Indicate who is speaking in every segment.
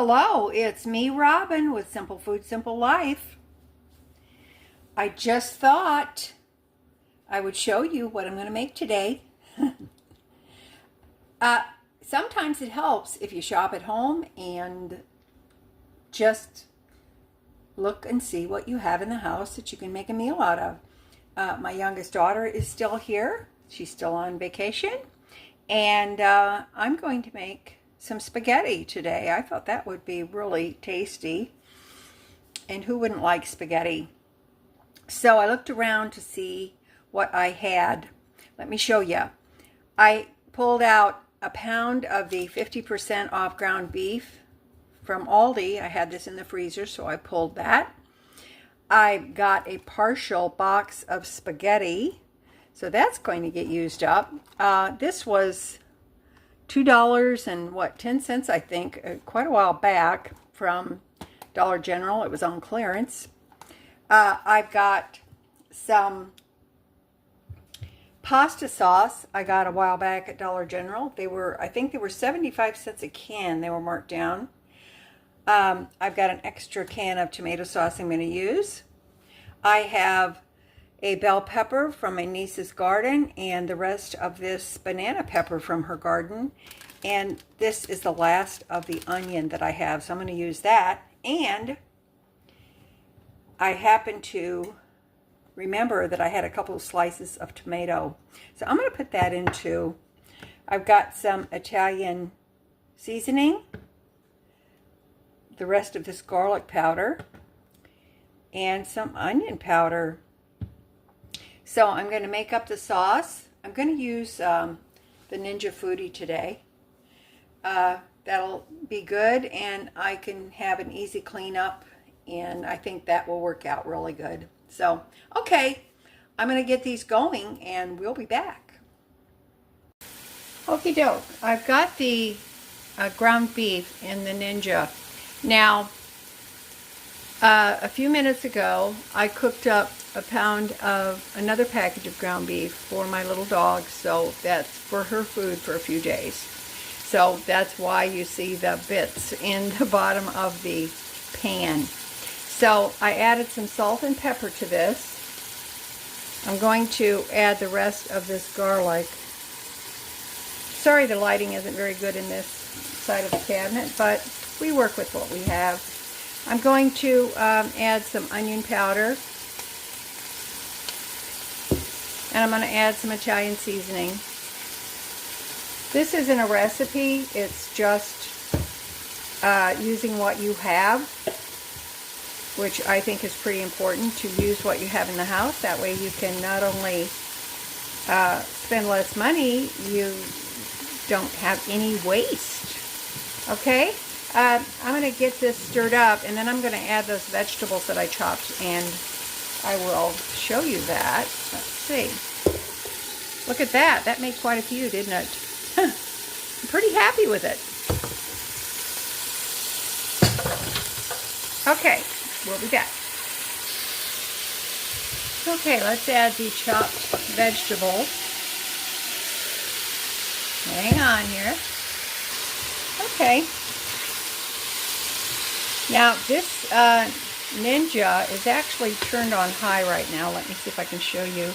Speaker 1: Hello, it's me, Robin, with Simple Food, Simple Life. I just thought I would show you what I'm going to make today. Sometimes it helps if you shop at home and just look and see what you have in the house that you can make a meal out of. My youngest daughter is still here. She's still on vacation. And I'm going to make some spaghetti today. I thought that would be really tasty. And who wouldn't like spaghetti? So I looked around to see what I had. Let me show you. I pulled out a pound of the 50% off ground beef from Aldi. I had this in the freezer, so I pulled that. I got a partial box of spaghetti, so that's going to get used up. This was $2.10, I think, quite a while back from Dollar General. It was on clearance. I've got some pasta sauce I got a while back at Dollar General. I think they were 75 cents a can. They were marked down. I've got an extra can of tomato sauce I'm going to use. I have a bell pepper from my niece's garden and the rest of this banana pepper from her garden. And this is the last of the onion that I have, so I'm going to use that. And I happen to remember that I had a couple of slices of tomato. So I'm going to put that into, I've got some Italian seasoning, the rest of this garlic powder, and some onion powder. So I'm going to make up the sauce. I'm going to use the Ninja Foodie today. That'll be good, and I can have an easy cleanup, and I think that will work out really good. So, okay, I'm going to get these going, and we'll be back. Okie doke. I've got the ground beef in the Ninja. Now, a few minutes ago, I cooked up a pound of another package of ground beef for my little dog, so that's for her food for a few days. So that's why you see the bits in the bottom of the pan. So I added some salt and pepper to this. I'm going to add the rest of this garlic. Sorry the lighting isn't very good in this side of the cabinet, but we work with what we have. I'm going to add some onion powder, and I'm going to add some Italian seasoning. This isn't a recipe, it's just using what you have, which I think is pretty important, to use what you have in the house. That way you can not only spend less money, you don't have any waste. Okay? I'm going to get this stirred up, and then I'm going to add those vegetables that I chopped, and I will show you that. Let's see. Look at that. That made quite a few, didn't it? I'm pretty happy with it. Okay, we'll be back. Okay, let's add the chopped vegetables. Hang on here. Okay. Now, this Ninja is actually turned on high right now. Let me see if I can show you.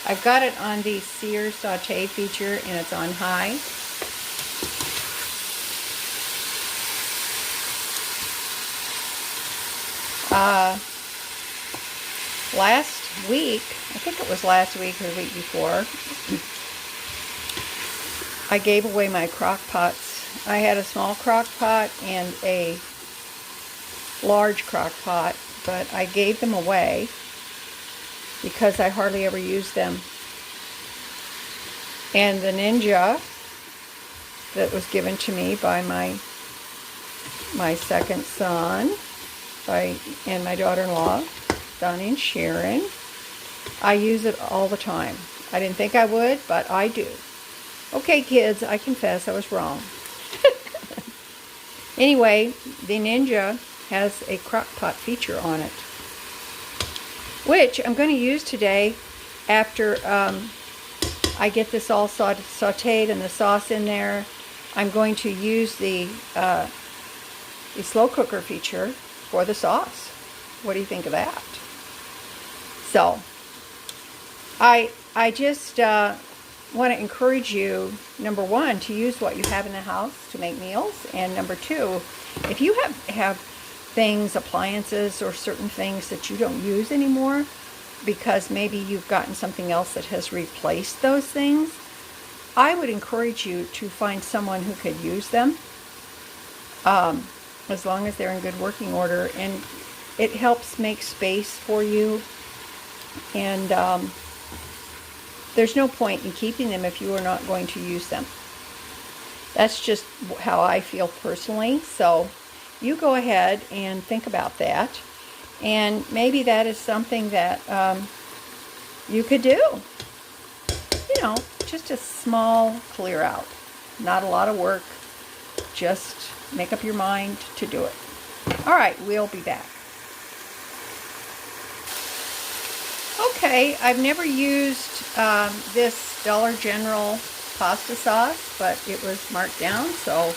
Speaker 1: I've got it on the sear saute feature, and it's on high. Last week, I think it was last week or the week before, I gave away my crock pots. I had a small crock pot and a large crock pot, but I gave them away because I hardly ever use them. And the Ninja that was given to me by my second son and my daughter-in-law, Donnie and Sharon, I use it all the time. I didn't think I would, but I do. Okay, kids, I confess I was wrong. Anyway, the Ninja has a crock pot feature on it, which I'm going to use today after I get this all sauteed and the sauce in there. I'm going to use the the slow cooker feature for the sauce. What do you think of that? So, I just want to encourage you, number one, to use what you have in the house to make meals, and number two, if you have things, appliances, or certain things that you don't use anymore because maybe you've gotten something else that has replaced those things, I would encourage you to find someone who could use them, as long as they're in good working order, and it helps make space for you, and there's no point in keeping them if you are not going to use them. That's just how I feel personally. So you go ahead and think about that, and maybe that is something that you could do. You know, just a small clear out. Not a lot of work. Just make up your mind to do it. All right, we'll be back. Okay, I've never used this Dollar General pasta sauce, but it was marked down, so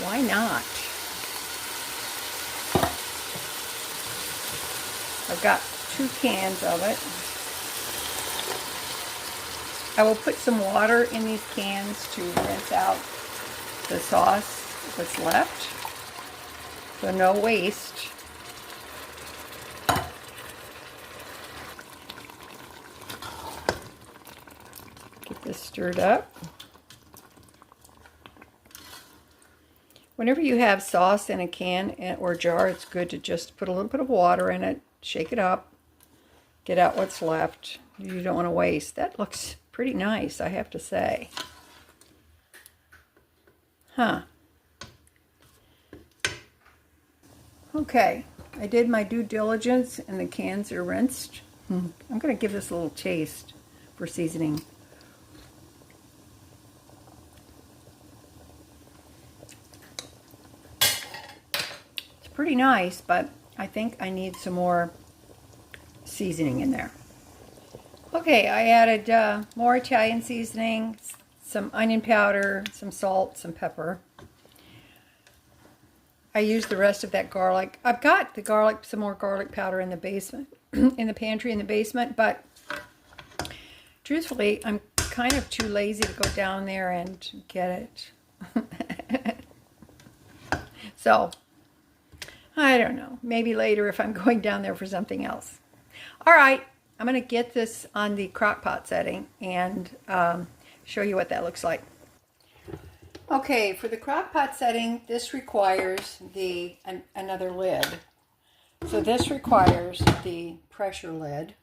Speaker 1: why not? I've got 2 cans of it. I will put some water in these cans to rinse out the sauce that's left, so no waste. Get this stirred up. Whenever you have sauce in a can or jar, it's good to just put a little bit of water in it, shake it up, get out what's left. You don't want to waste. That looks pretty nice, I have to say. Huh. Okay, I did my due diligence and the cans are rinsed. I'm going to give this a little taste for seasoning. It's pretty nice, but I think I need some more seasoning in there. Okay, I added more Italian seasoning, some onion powder, some salt, some pepper. I used the rest of that garlic. I've got the garlic, some more garlic powder in the basement, in the pantry in the basement, but truthfully, I'm kind of too lazy to go down there and get it. So, I don't know. Maybe later if I'm going down there for something else. All right, I'm going to get this on the crock pot setting and show you what that looks like. Okay, for the crock pot setting, this requires another lid. So this requires the pressure lid,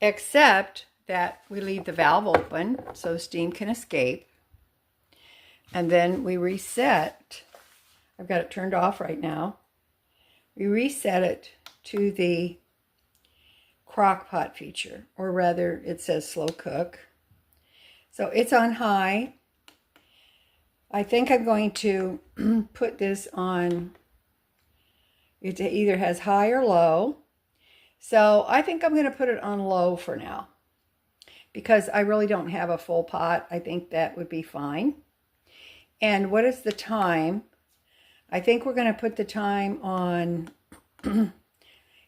Speaker 1: except that we leave the valve open so steam can escape. And then we reset. I've got it turned off right now. We reset it to the crock pot feature, or rather it says slow cook. So it's on high. I think I'm going to put this on, it either has high or low. So I think I'm going to put it on low for now, because I really don't have a full pot. I think that would be fine. And what is the time? I think we're going to put the time on,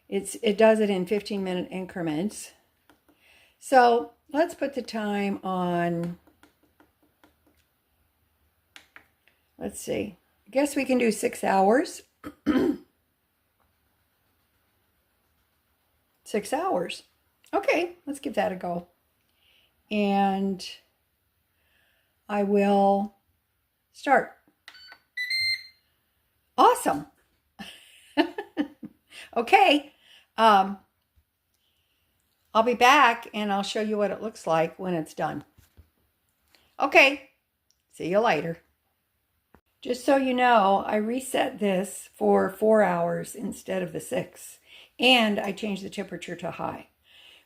Speaker 1: it does it in 15-minute increments. So let's put the time on, let's see, I guess we can do 6 hours. 6 hours. Okay, let's give that a go. And I will start. Awesome. Okay. I'll be back and I'll show you what it looks like when it's done. Okay. See you later. Just so you know, I reset this for 4 hours instead of the 6. And I changed the temperature to high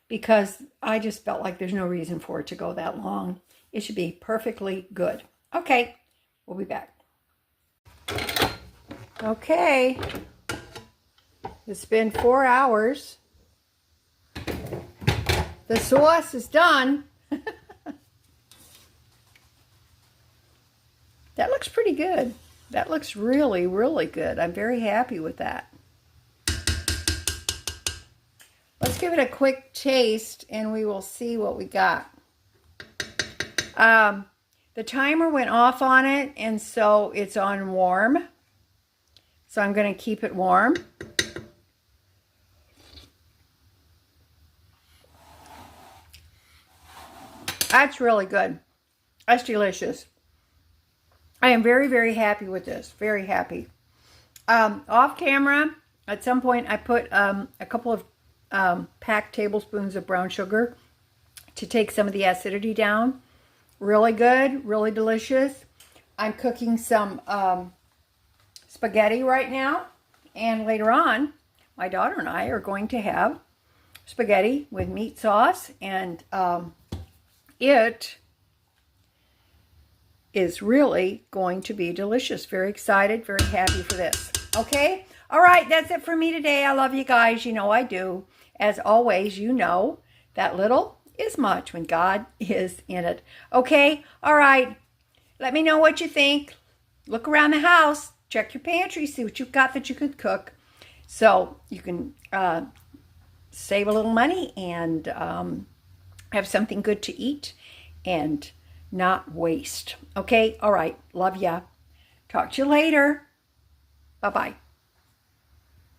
Speaker 1: because I just felt like there's no reason for it to go that long. It should be perfectly good. Okay, we'll be back. Okay, it's been 4 hours. The sauce is done. That looks pretty good. That looks really, really good. I'm very happy with that. Let's give it a quick taste and we will see what we got. The timer went off on it, and so it's on warm. So I'm going to keep it warm. That's really good. That's delicious. I am very, very happy with this. Very happy. Off camera, at some point I put a couple of packed tablespoons of brown sugar to take some of the acidity down. Really good, really delicious. I'm cooking some spaghetti right now, and later on my daughter and I are going to have spaghetti with meat sauce, and it is really going to be delicious. Very excited, very happy for this. Okay, all right, that's it for me today. I love you guys. You know I do. As always, you know that little is much when God is in it. Okay, all right. Let me know what you think. Look around the house. Check your pantry. See what you've got that you could cook. So you can save a little money and have something good to eat and not waste. Okay, all right. Love ya. Talk to you later. Bye-bye.